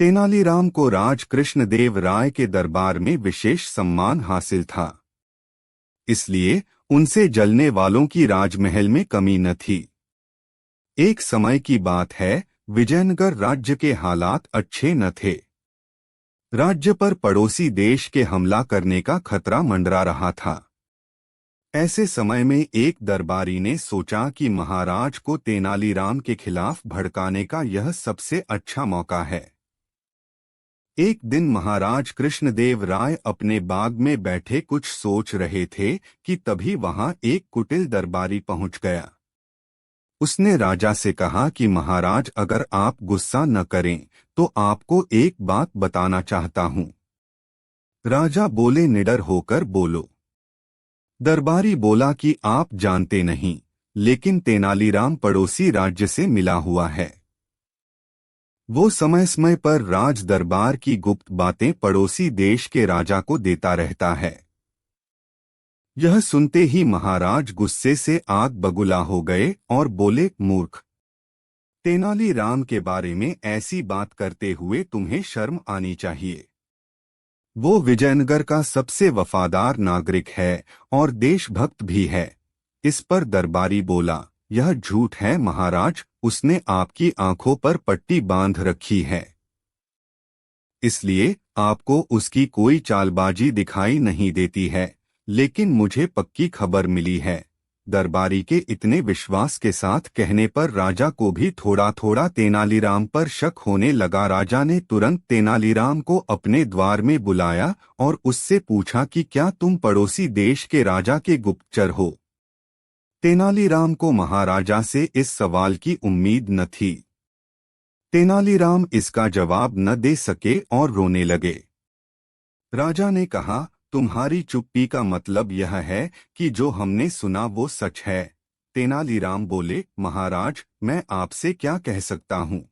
तेनालीराम को राज कृष्णदेव राय के दरबार में विशेष सम्मान हासिल था। इसलिए उनसे जलने वालों की राजमहल में कमी न थी। एक समय की बात है, विजयनगर राज्य के हालात अच्छे न थे। राज्य पर पड़ोसी देश के हमला करने का खतरा मंडरा रहा था। ऐसे समय में एक दरबारी ने सोचा कि महाराज को तेनालीराम के खिलाफ भड़काने का यह सबसे अच्छा मौका है। एक दिन महाराज कृष्णदेव राय अपने बाग में बैठे कुछ सोच रहे थे कि तभी वहां एक कुटिल दरबारी पहुंच गया। उसने राजा से कहा कि महाराज, अगर आप गुस्सा न करें तो आपको एक बात बताना चाहता हूं। राजा बोले, निडर होकर बोलो। दरबारी बोला कि आप जानते नहीं, लेकिन तेनालीराम पड़ोसी राज्य से मिला हुआ है। वो समय समय पर राज दरबार की गुप्त बातें पड़ोसी देश के राजा को देता रहता है। यह सुनते ही महाराज गुस्से से आग बबूला हो गए और बोले, मूर्ख, तेनालीराम के बारे में ऐसी बात करते हुए तुम्हें शर्म आनी चाहिए। वो विजयनगर का सबसे वफादार नागरिक है और देशभक्त भी है। इस पर दरबारी बोला, यह झूठ है महाराज, उसने आपकी आंखों पर पट्टी बांध रखी है, इसलिए आपको उसकी कोई चालबाजी दिखाई नहीं देती है। लेकिन मुझे पक्की खबर मिली है। दरबारी के इतने विश्वास के साथ कहने पर राजा को भी थोड़ा थोड़ा तेनालीराम पर शक होने लगा। राजा ने तुरंत तेनालीराम को अपने द्वार में बुलाया और उससे पूछा कि क्या तुम पड़ोसी देश के राजा के गुप्तचर हो? तेनालीराम को महाराजा से इस सवाल की उम्मीद न थी। तेनालीराम इसका जवाब न दे सके और रोने लगे। राजा ने कहा, तुम्हारी चुप्पी का मतलब यह है कि जो हमने सुना वो सच है। तेनालीराम बोले, महाराज, मैं आपसे क्या कह सकता हूँ?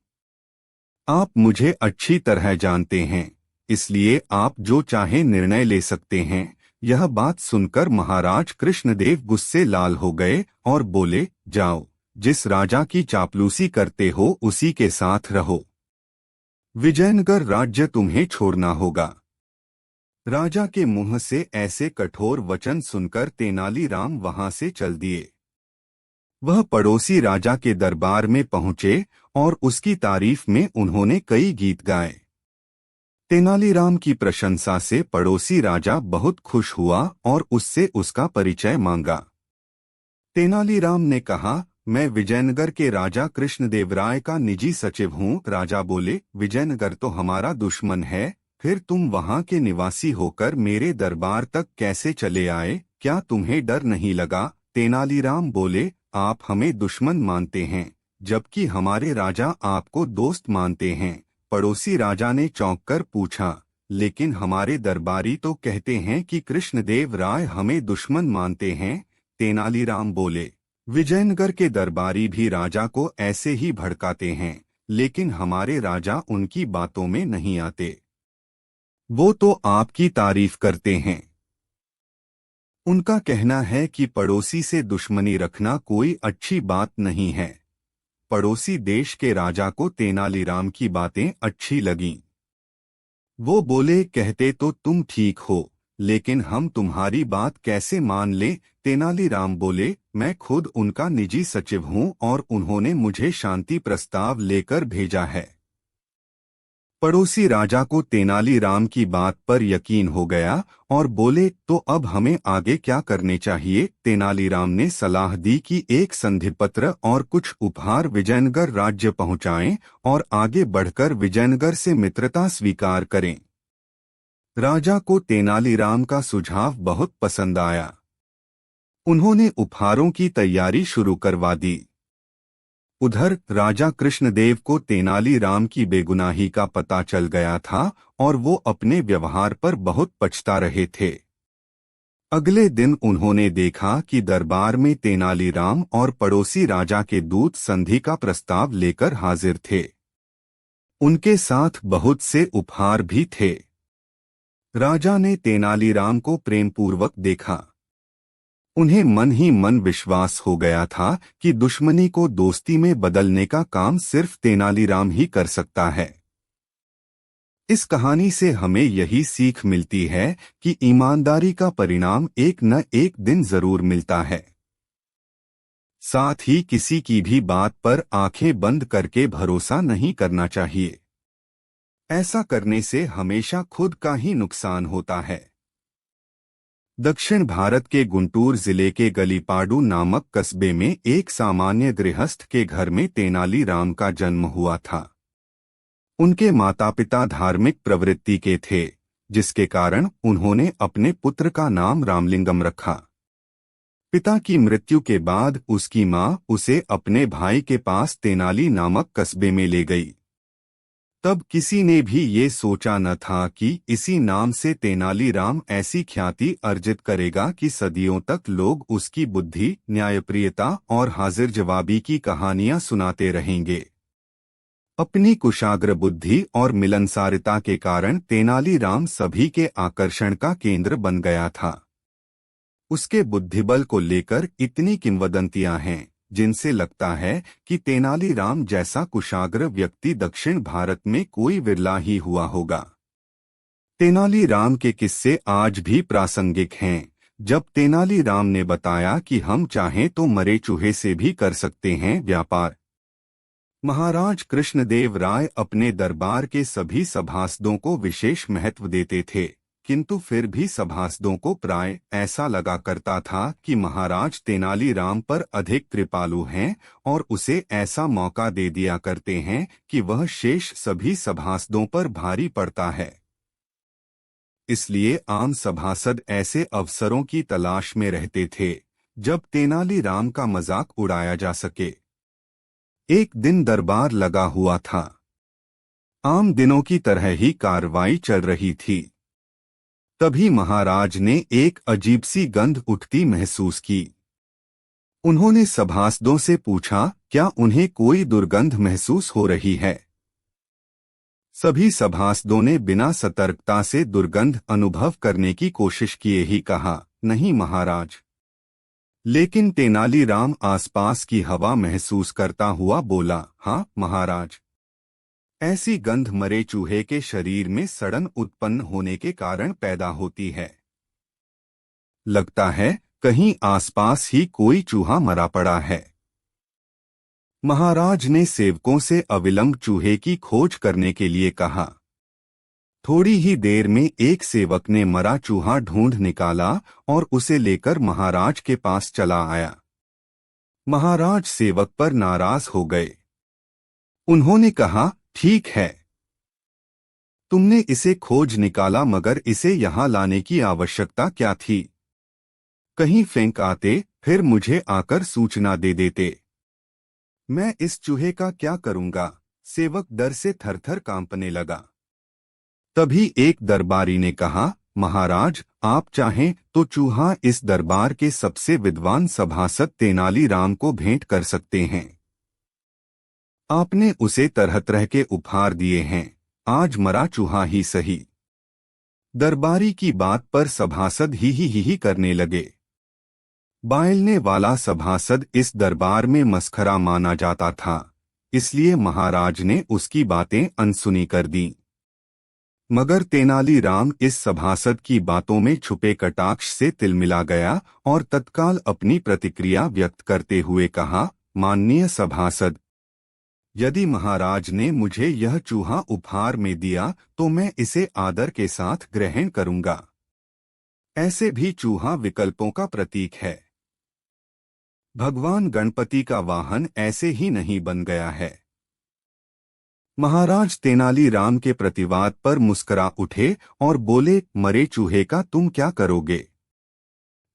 आप मुझे अच्छी तरह जानते हैं, इसलिए आप जो चाहे निर्णय ले सकते हैं। यह बात सुनकर महाराज कृष्णदेव गुस्से लाल हो गए और बोले, जाओ, जिस राजा की चापलूसी करते हो उसी के साथ रहो। विजयनगर राज्य तुम्हें छोड़ना होगा। राजा के मुंह से ऐसे कठोर वचन सुनकर तेनालीराम वहां से चल दिए। वह पड़ोसी राजा के दरबार में पहुंचे और उसकी तारीफ में उन्होंने कई गीत गाए। तेनालीराम की प्रशंसा से पड़ोसी राजा बहुत खुश हुआ और उससे उसका परिचय मांगा। तेनालीराम ने कहा, मैं विजयनगर के राजा कृष्णदेव राय का निजी सचिव हूँ। राजा बोले, विजयनगर तो हमारा दुश्मन है, फिर तुम वहां के निवासी होकर मेरे दरबार तक कैसे चले आए? क्या तुम्हें डर नहीं लगा? तेनालीराम बोले, आप हमें दुश्मन मानते हैं, जबकि हमारे राजा आपको दोस्त मानते हैं। पड़ोसी राजा ने चौंककर पूछा, लेकिन हमारे दरबारी तो कहते हैं कि कृष्णदेव राय हमें दुश्मन मानते हैं। तेनालीराम बोले, विजयनगर के दरबारी भी राजा को ऐसे ही भड़काते हैं, लेकिन हमारे राजा उनकी बातों में नहीं आते। वो तो आपकी तारीफ करते हैं। उनका कहना है कि पड़ोसी से दुश्मनी रखना कोई अच्छी बात नहीं है। पड़ोसी देश के राजा को तेनालीराम की बातें अच्छी लगीं। वो बोले, कहते तो तुम ठीक हो, लेकिन हम तुम्हारी बात कैसे मान लें? तेनालीराम बोले, मैं खुद उनका निजी सचिव हूँ और उन्होंने मुझे शांति प्रस्ताव लेकर भेजा है। पड़ोसी राजा को तेनालीराम की बात पर यकीन हो गया और बोले, तो अब हमें आगे क्या करने चाहिए? तेनालीराम ने सलाह दी कि एक संधिपत्र और कुछ उपहार विजयनगर राज्य पहुंचाएं और आगे बढ़कर विजयनगर से मित्रता स्वीकार करें। राजा को तेनालीराम का सुझाव बहुत पसंद आया। उन्होंने उपहारों की तैयारी शुरू करवा दी। उधर राजा कृष्णदेव को तेनालीराम की बेगुनाही का पता चल गया था और वो अपने व्यवहार पर बहुत पछता रहे थे। अगले दिन उन्होंने देखा कि दरबार में तेनालीराम और पड़ोसी राजा के दूत संधि का प्रस्ताव लेकर हाजिर थे। उनके साथ बहुत से उपहार भी थे। राजा ने तेनालीराम को प्रेमपूर्वक देखा। उन्हें मन ही मन विश्वास हो गया था कि दुश्मनी को दोस्ती में बदलने का काम सिर्फ तेनालीराम ही कर सकता है। इस कहानी से हमें यही सीख मिलती है कि ईमानदारी का परिणाम एक न एक दिन जरूर मिलता है। साथ ही किसी की भी बात पर आंखें बंद करके भरोसा नहीं करना चाहिए। ऐसा करने से हमेशा खुद का ही नुकसान होता है। दक्षिण भारत के गुंटूर जिले के गलीपाडू नामक कस्बे में एक सामान्य गृहस्थ के घर में तेनाली राम का जन्म हुआ था। उनके माता पिता धार्मिक प्रवृत्ति के थे, जिसके कारण उन्होंने अपने पुत्र का नाम रामलिंगम रखा। पिता की मृत्यु के बाद उसकी मां उसे अपने भाई के पास तेनाली नामक कस्बे में ले गई। तब किसी ने भी ये सोचा न था कि इसी नाम से तेनालीराम ऐसी ख्याति अर्जित करेगा कि सदियों तक लोग उसकी बुद्धि, न्यायप्रियता और हाजिर जवाबी की कहानियां सुनाते रहेंगे। अपनी कुशाग्र बुद्धि और मिलनसारिता के कारण तेनालीराम सभी के आकर्षण का केंद्र बन गया था। उसके बुद्धिबल को लेकर इतनी किंवदंतियां हैं, जिनसे लगता है कि तेनालीराम जैसा कुशाग्र व्यक्ति दक्षिण भारत में कोई विरला ही हुआ होगा। तेनालीराम के किस्से आज भी प्रासंगिक हैं। जब तेनालीराम ने बताया कि हम चाहें तो मरे चूहे से भी कर सकते हैं व्यापार। महाराज कृष्णदेव राय अपने दरबार के सभी सभासदों को विशेष महत्व देते थे, किंतु फिर भी सभासदों को प्राय ऐसा लगा करता था कि महाराज तेनालीराम पर अधिक कृपालु हैं और उसे ऐसा मौका दे दिया करते हैं कि वह शेष सभी सभासदों पर भारी पड़ता है। इसलिए आम सभासद ऐसे अवसरों की तलाश में रहते थे जब तेनालीराम का मजाक उड़ाया जा सके। एक दिन दरबार लगा हुआ था। आम दिनों की तरह ही कार्रवाई चल रही थी। तभी महाराज ने एक अजीब सी गंध उठती महसूस की। उन्होंने सभासदों से पूछा, क्या उन्हें कोई दुर्गंध महसूस हो रही है? सभी सभासदों ने बिना सतर्कता से दुर्गंध अनुभव करने की कोशिश किए ही कहा, नहीं महाराज। लेकिन तेनालीराम आसपास की हवा महसूस करता हुआ बोला, हाँ महाराज। ऐसी गंध मरे चूहे के शरीर में सड़न उत्पन्न होने के कारण पैदा होती है। लगता है कहीं आसपास ही कोई चूहा मरा पड़ा है। महाराज ने सेवकों से अविलंब चूहे की खोज करने के लिए कहा। थोड़ी ही देर में एक सेवक ने मरा चूहा ढूंढ निकाला और उसे लेकर महाराज के पास चला आया। महाराज सेवक पर नाराज हो गए। उन्होंने कहा, ठीक है, तुमने इसे खोज निकाला, मगर इसे यहाँ लाने की आवश्यकता क्या थी? कहीं फेंक आते, फिर मुझे आकर सूचना दे देते। मैं इस चूहे का क्या करूंगा? सेवक डर से थरथर कांपने लगा। तभी एक दरबारी ने कहा, महाराज, आप चाहें तो चूहा इस दरबार के सबसे विद्वान सभासद तेनालीराम को भेंट कर सकते हैं। आपने उसे तरह तरह के उपहार दिए हैं, आज मरा चूहा ही सही। दरबारी की बात पर सभासद ही करने लगे। बायलने वाला सभासद इस दरबार में मस्खरा माना जाता था, इसलिए महाराज ने उसकी बातें अनसुनी कर दी। मगर तेनालीराम इस सभासद की बातों में छुपे कटाक्ष से तिलमिला गया और तत्काल अपनी प्रतिक्रिया व्यक्त करते हुए कहा, माननीय सभासद, यदि महाराज ने मुझे यह चूहा उपहार में दिया तो मैं इसे आदर के साथ ग्रहण करूंगा। ऐसे भी चूहा विकल्पों का प्रतीक है। भगवान गणपति का वाहन ऐसे ही नहीं बन गया है। महाराज तेनालीराम के प्रतिवाद पर मुस्करा उठे और बोले, मरे चूहे का तुम क्या करोगे?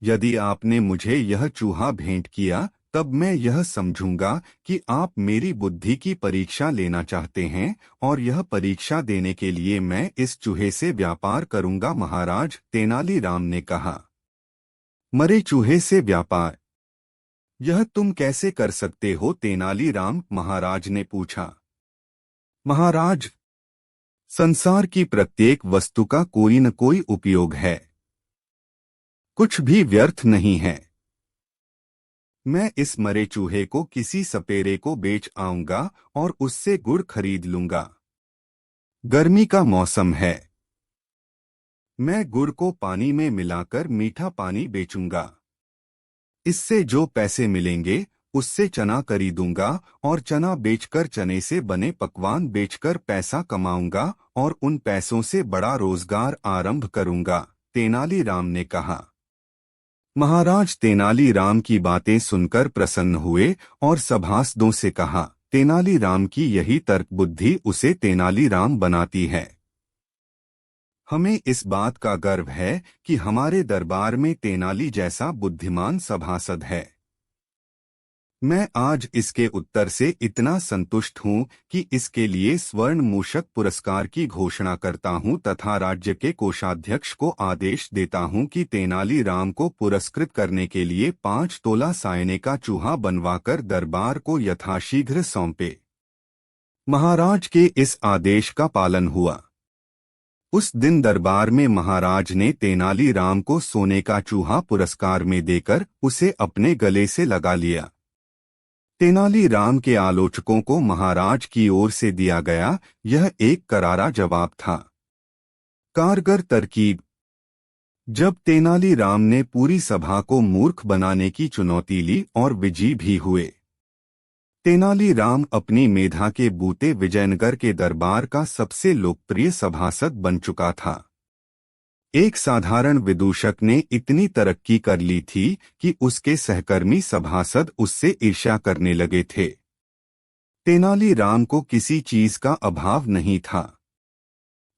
यदि आपने मुझे यह चूहा भेंट किया तब मैं यह समझूंगा कि आप मेरी बुद्धि की परीक्षा लेना चाहते हैं और यह परीक्षा देने के लिए मैं इस चूहे से व्यापार करूंगा। महाराज, तेनालीराम ने कहा। मरे चूहे से व्यापार? यह तुम कैसे कर सकते हो तेनालीराम? महाराज ने पूछा। महाराज, संसार की प्रत्येक वस्तु का कोई न कोई उपयोग है, कुछ भी व्यर्थ नहीं है। मैं इस मरे चूहे को किसी सपेरे को बेच आऊंगा और उससे गुड़ खरीद लूंगा। गर्मी का मौसम है। मैं गुड़ को पानी में मिलाकर मीठा पानी बेचूंगा। इससे जो पैसे मिलेंगे उससे चना खरीदूंगा और चना बेचकर चने से बने पकवान बेचकर पैसा कमाऊंगा और उन पैसों से बड़ा रोजगार आरंभ करूंगा, तेनालीराम ने कहा। महाराज तेनालीराम की बातें सुनकर प्रसन्न हुए और सभासदों से कहा, तेनालीराम की यही तर्क बुद्धि उसे तेनालीराम बनाती है। हमें इस बात का गर्व है कि हमारे दरबार में तेनाली जैसा बुद्धिमान सभासद है। मैं आज इसके उत्तर से इतना संतुष्ट हूँ कि इसके लिए स्वर्ण मूषक पुरस्कार की घोषणा करता हूँ तथा राज्य के कोषाध्यक्ष को आदेश देता हूँ कि तेनालीराम को पुरस्कृत करने के लिए 5 तोला सायने का चूहा बनवाकर दरबार को यथाशीघ्र सौंपे। महाराज के इस आदेश का पालन हुआ। उस दिन दरबार में महाराज ने तेनालीराम को सोने का चूहा पुरस्कार में देकर उसे अपने गले से लगा लिया। तेनालीराम के आलोचकों को महाराज की ओर से दिया गया यह एक करारा जवाब था। कारगर तरकीब। जब तेनालीराम ने पूरी सभा को मूर्ख बनाने की चुनौती ली और विजयी भी हुए। तेनालीराम अपनी मेधा के बूते विजयनगर के दरबार का सबसे लोकप्रिय सभासद बन चुका था। एक साधारण विदूषक ने इतनी तरक्की कर ली थी कि उसके सहकर्मी सभासद उससे ईर्ष्या करने लगे थे। तेनालीराम को किसी चीज का अभाव नहीं था।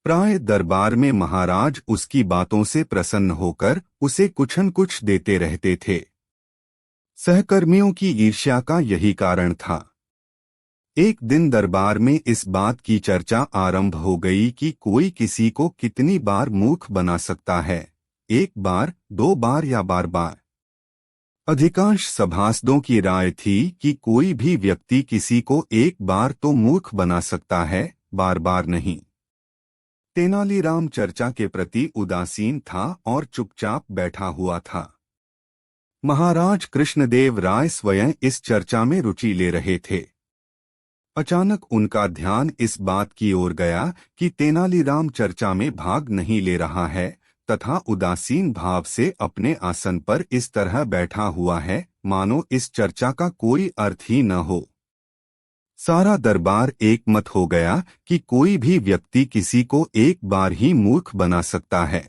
प्राय दरबार में महाराज उसकी बातों से प्रसन्न होकर उसे कुछ न कुछ देते रहते थे। सहकर्मियों की ईर्ष्या का यही कारण था। एक दिन दरबार में इस बात की चर्चा आरंभ हो गई कि कोई किसी को कितनी बार मूर्ख बना सकता है, 1 बार, 2 बार या बार बार। अधिकांश सभासदों की राय थी कि कोई भी व्यक्ति किसी को 1 बार तो मूर्ख बना सकता है, बार बार नहीं। तेनालीराम चर्चा के प्रति उदासीन था और चुपचाप बैठा हुआ था। महाराज कृष्णदेव राय स्वयं इस चर्चा में रुचि ले रहे थे। अचानक उनका ध्यान इस बात की ओर गया कि तेनालीराम चर्चा में भाग नहीं ले रहा है तथा उदासीन भाव से अपने आसन पर इस तरह बैठा हुआ है मानो इस चर्चा का कोई अर्थ ही न हो। सारा दरबार एकमत हो गया कि कोई भी व्यक्ति किसी को 1 बार ही मूर्ख बना सकता है।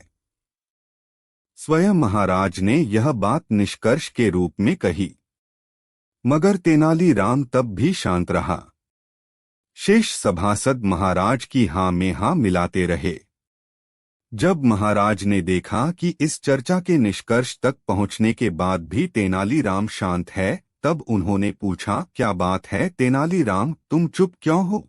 स्वयं महाराज ने यह बात निष्कर्ष के रूप में कही, मगर तेनालीराम तब भी शांत रहा। शेष सभासद महाराज की हाँ में हाँ मिलाते रहे। जब महाराज ने देखा कि इस चर्चा के निष्कर्ष तक पहुंचने के बाद भी तेनालीराम शांत है, तब उन्होंने पूछा, क्या बात है तेनालीराम, तुम चुप क्यों हो?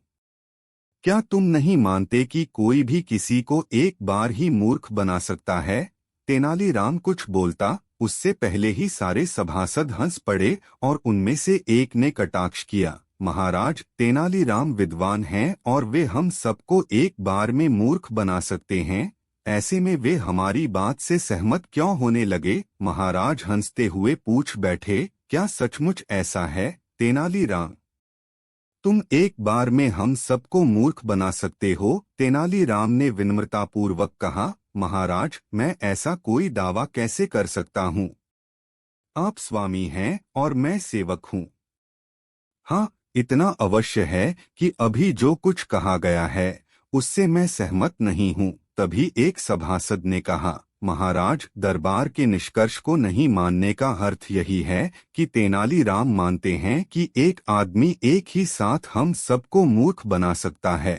क्या तुम नहीं मानते कि कोई भी किसी को 1 बार ही मूर्ख बना सकता है? तेनालीराम कुछ बोलता, उससे पहले ही सारे सभासद हंस पड़े और उनमें से एक ने कटाक्ष किया, महाराज तेनालीराम विद्वान हैं और वे हम सबको 1 बार में मूर्ख बना सकते हैं, ऐसे में वे हमारी बात से सहमत क्यों होने लगे? महाराज हंसते हुए पूछ बैठे, क्या सचमुच ऐसा है तेनालीराम? तुम 1 बार में हम सबको मूर्ख बना सकते हो? तेनालीराम ने विनम्रतापूर्वक कहा, महाराज मैं ऐसा कोई दावा कैसे कर सकता हूँ? आप स्वामी हैं और मैं सेवक हूँ। हाँ, इतना अवश्य है कि अभी जो कुछ कहा गया है उससे मैं सहमत नहीं हूँ। तभी एक सभासद ने कहा, महाराज दरबार के निष्कर्ष को नहीं मानने का अर्थ यही है कि तेनालीराम मानते हैं कि एक आदमी एक ही साथ हम सबको मूर्ख बना सकता है।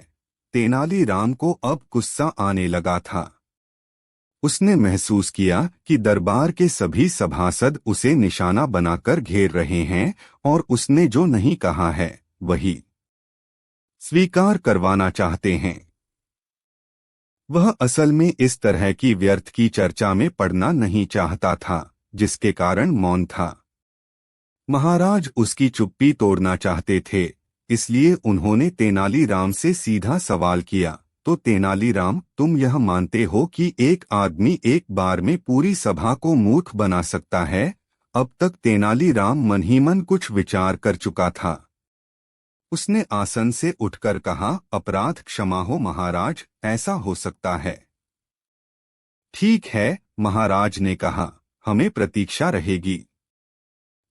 तेनालीराम को अब गुस्सा आने लगा था। उसने महसूस किया कि दरबार के सभी सभासद उसे निशाना बनाकर घेर रहे हैं और उसने जो नहीं कहा है वही स्वीकार करवाना चाहते हैं। वह असल में इस तरह की व्यर्थ की चर्चा में पड़ना नहीं चाहता था, जिसके कारण मौन था। महाराज उसकी चुप्पी तोड़ना चाहते थे, इसलिए उन्होंने तेनालीराम से सीधा सवाल किया, तो तेनालीराम तुम यह मानते हो कि एक आदमी 1 बार में पूरी सभा को मूर्ख बना सकता है? अब तक तेनालीराम मन ही मन कुछ विचार कर चुका था। उसने आसन से उठकर कहा, अपराध क्षमा हो महाराज, ऐसा हो सकता है। ठीक है, महाराज ने कहा, हमें प्रतीक्षा रहेगी।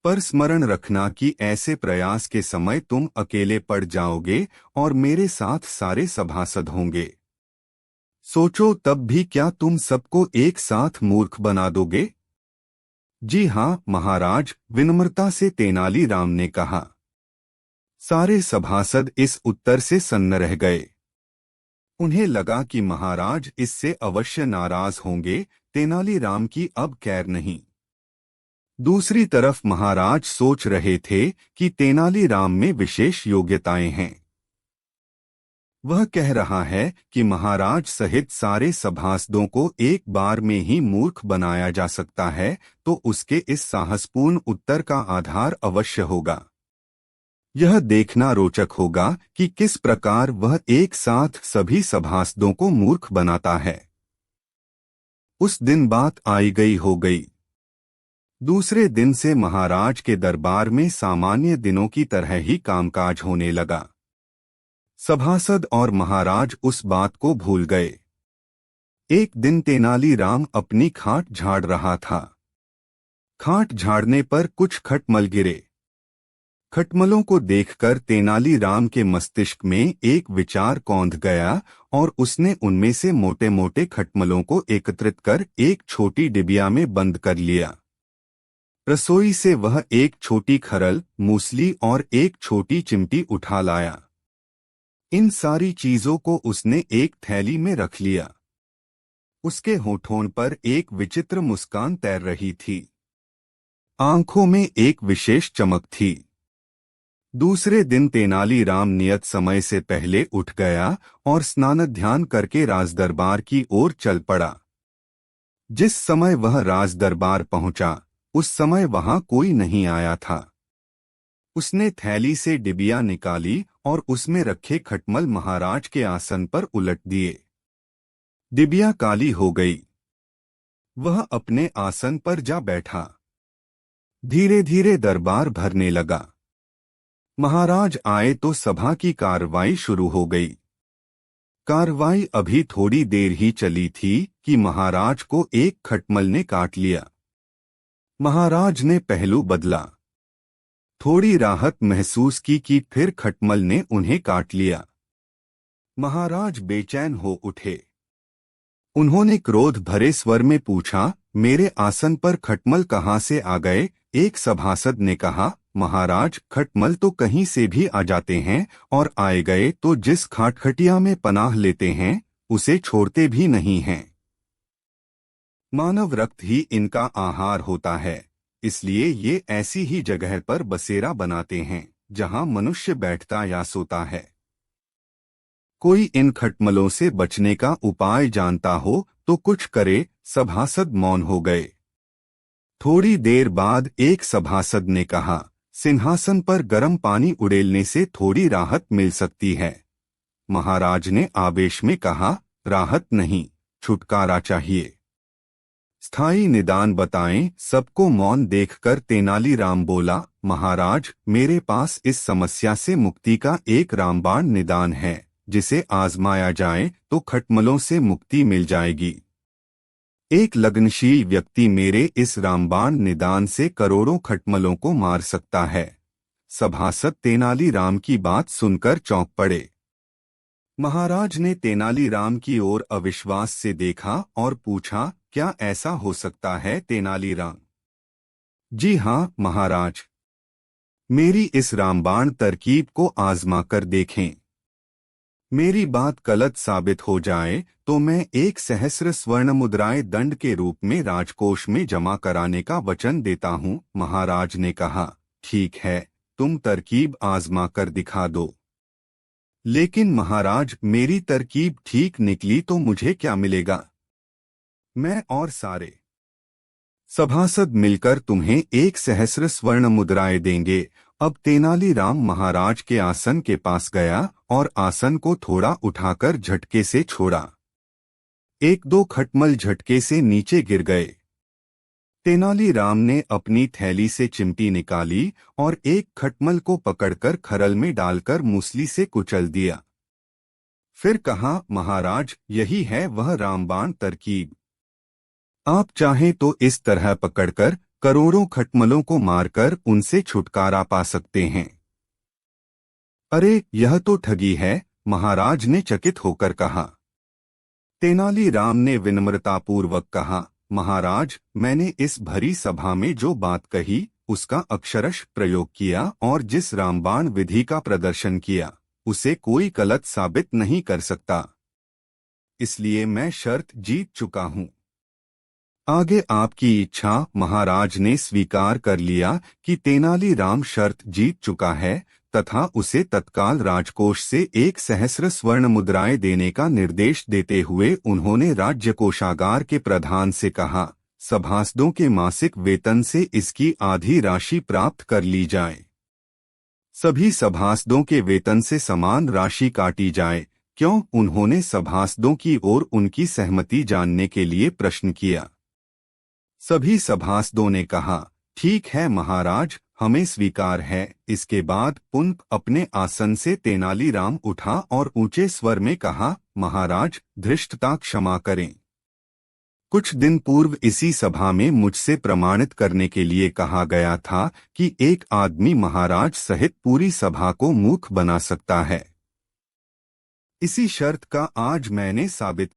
पर स्मरण रखना कि ऐसे प्रयास के समय तुम अकेले पड़ जाओगे और मेरे साथ सारे सभासद होंगे। सोचो तब भी क्या तुम सबको एक साथ मूर्ख बना दोगे? जी हाँ महाराज, विनम्रता से तेनालीराम ने कहा। सारे सभासद इस उत्तर से सन्न रह गए। उन्हें लगा कि महाराज इससे अवश्य नाराज होंगे, तेनालीराम की अब खैर नहीं। दूसरी तरफ महाराज सोच रहे थे कि तेनालीराम में विशेष योग्यताएं हैं। वह कह रहा है कि महाराज सहित सारे सभासदों को एक बार में ही मूर्ख बनाया जा सकता है, तो उसके इस साहसपूर्ण उत्तर का आधार अवश्य होगा। यह देखना रोचक होगा कि किस प्रकार वह एक साथ सभी सभासदों को मूर्ख बनाता है। उस दिन बात आई गई हो गई। दूसरे दिन से महाराज के दरबार में सामान्य दिनों की तरह ही कामकाज होने लगा। सभासद और महाराज उस बात को भूल गए। एक दिन तेनालीराम अपनी खाट झाड़ रहा था। खाट झाड़ने पर कुछ खटमल गिरे। खटमलों को देखकर तेनालीराम के मस्तिष्क में एक विचार कौंध गया और उसने उनमें से मोटे मोटे खटमलों को एकत्रित कर एक छोटी डिबिया में बंद कर लिया। रसोई से वह एक छोटी खरल, मूसली और एक छोटी चिमटी उठा लाया। इन सारी चीजों को उसने एक थैली में रख लिया। उसके होठों पर एक विचित्र मुस्कान तैर रही थी। आंखों में एक विशेष चमक थी। दूसरे दिन तेनालीराम नियत समय से पहले उठ गया और स्नान ध्यान करके राजदरबार की ओर चल पड़ा। जिस समय वह राजदरबार पहुंचा, उस समय वहां कोई नहीं आया था। उसने थैली से डिबिया निकाली और उसमें रखे खटमल महाराज के आसन पर उलट दिए। डिबिया काली हो गई। वह अपने आसन पर जा बैठा। धीरे धीरे दरबार भरने लगा। महाराज आए तो सभा की कार्रवाई शुरू हो गई। कार्रवाई अभी थोड़ी देर ही चली थी कि महाराज को एक खटमल ने काट लिया। महाराज ने पहलू बदला। थोड़ी राहत महसूस की कि फिर खटमल ने उन्हें काट लिया। महाराज बेचैन हो उठे। उन्होंने क्रोध भरे स्वर में पूछा, मेरे आसन पर खटमल कहाँ से आ गए? एक सभासद ने कहा, महाराज खटमल तो कहीं से भी आ जाते हैं और आए गए तो जिस खाटखटिया में पनाह लेते हैं उसे छोड़ते भी नहीं हैं। मानव रक्त ही इनका आहार होता है, इसलिए ये ऐसी ही जगह पर बसेरा बनाते हैं जहां मनुष्य बैठता या सोता है। कोई इन खटमलों से बचने का उपाय जानता हो तो कुछ करे। सभासद मौन हो गए। थोड़ी देर बाद एक सभासद ने कहा, सिंहासन पर गर्म पानी उड़ेलने से थोड़ी राहत मिल सकती है। महाराज ने आवेश में कहा, राहत नहीं, छुटकारा चाहिए। स्थायी निदान बताएं। सबको मौन देखकर तेनालीराम बोला, महाराज मेरे पास इस समस्या से मुक्ति का एक रामबाण निदान है, जिसे आजमाया जाए तो खटमलों से मुक्ति मिल जाएगी। एक लगनशील व्यक्ति मेरे इस रामबाण निदान से करोड़ों खटमलों को मार सकता है। सभासद तेनालीराम की बात सुनकर चौंक पड़े। महाराज ने तेनालीराम की ओर अविश्वास से देखा और पूछा, क्या ऐसा हो सकता है तेनालीराम? जी हाँ महाराज, मेरी इस रामबाण तरकीब को आजमा कर देखें। मेरी बात गलत साबित हो जाए तो मैं 1,000,000 स्वर्ण मुद्राएं दंड के रूप में राजकोष में जमा कराने का वचन देता हूँ। महाराज ने कहा, ठीक है, तुम तरकीब आजमा कर दिखा दो। लेकिन महाराज मेरी तरकीब ठीक निकली तो मुझे क्या मिलेगा? मैं और सारे सभासद मिलकर तुम्हें 1,000,000 स्वर्ण मुद्राएं देंगे। अब तेनालीराम महाराज के आसन के पास गया और आसन को थोड़ा उठाकर झटके से छोड़ा। 1-2 खटमल झटके से नीचे गिर गए। तेनालीराम ने अपनी थैली से चिमटी निकाली और एक खटमल को पकड़कर खरल में डालकर मूसली से कुचल दिया। फिर कहा, महाराज, यही है वह रामबाण तरकीब। आप चाहें तो इस तरह पकड़कर करोड़ों खटमलों को मारकर उनसे छुटकारा पा सकते हैं। अरे, यह तो ठगी है, महाराज ने चकित होकर कहा। तेनालीराम ने विनम्रतापूर्वक कहा, महाराज, मैंने इस भरी सभा में जो बात कही उसका अक्षरश प्रयोग किया और जिस रामबाण विधि का प्रदर्शन किया उसे कोई गलत साबित नहीं कर सकता, इसलिए मैं शर्त जीत चुका हूँ। आगे आपकी इच्छा। महाराज ने स्वीकार कर लिया कि तेनालीराम शर्त जीत चुका है तथा उसे तत्काल राजकोष से 1,000 स्वर्ण मुद्राएं देने का निर्देश देते हुए उन्होंने राज्य कोषागार के प्रधान से कहा, सभासदों के मासिक वेतन से इसकी आधी राशि प्राप्त कर ली जाए। सभी सभासदों के वेतन से समान राशि काटी जाए। क्यों? उन्होंने सभासदों की ओर उनकी सहमति जानने के लिए प्रश्न किया। सभी सभासदों ने कहा, ठीक है महाराज, हमें स्वीकार है। इसके बाद पुनः अपने आसन से तेनालीराम उठा और ऊंचे स्वर में कहा, महाराज, धृष्टता क्षमा करें। कुछ दिन पूर्व इसी सभा में मुझसे प्रमाणित करने के लिए कहा गया था कि एक आदमी महाराज सहित पूरी सभा को मूर्ख बना सकता है। इसी शर्त का आज मैंने साबित